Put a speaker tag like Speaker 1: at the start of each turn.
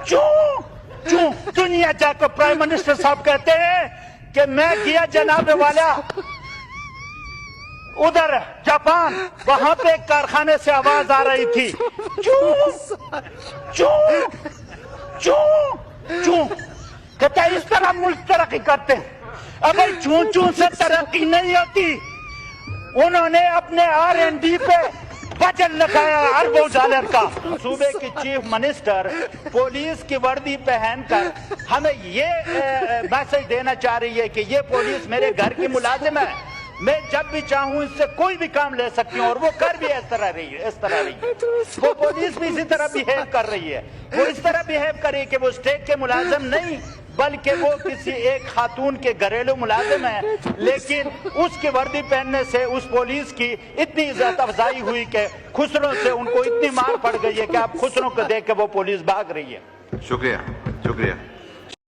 Speaker 1: کیوں دنیا جا کر پرائم منسٹر صاحب کہتے ہیں کہ میں گیا جناب والا ادھر جاپان، وہاں پہ ایک کارخانے سے آواز آ رہی تھی چوں کہتا ہے اس طرح ملک ترقی کرتے ہیں۔ اگر چون سے ترقی نہیں ہوتی، انہوں نے اپنے R&D پہ بجٹ لگایا اربوں ڈالر کا۔ صوبے کی چیف منسٹر پولیس کی وردی پہن کر ہمیں یہ میسج دینا چاہ رہی ہے کہ یہ پولیس میرے گھر کی ملازم ہے، میں جب بھی چاہوں اس سے کوئی بھی کام لے سکتی ہوں، اور وہ کر بھی اس طرح رہی ہے۔ وہ پولیس بھی اسی طرح بیہیو کر رہی ہے، وہ اس طرح بیہیو کر رہی ہے کہ وہ اسٹیٹ کے ملازم نہیں بلکہ وہ کسی ایک خاتون کے گھریلو ملازم ہے، لیکن اس کی وردی پہننے سے اس پولیس کی اتنی عزت افزائی ہوئی کہ خسروں سے ان کو اتنی مار پڑ گئی ہے کہ اب خسروں کو دیکھ کے وہ پولیس بھاگ رہی ہے۔
Speaker 2: شکریہ۔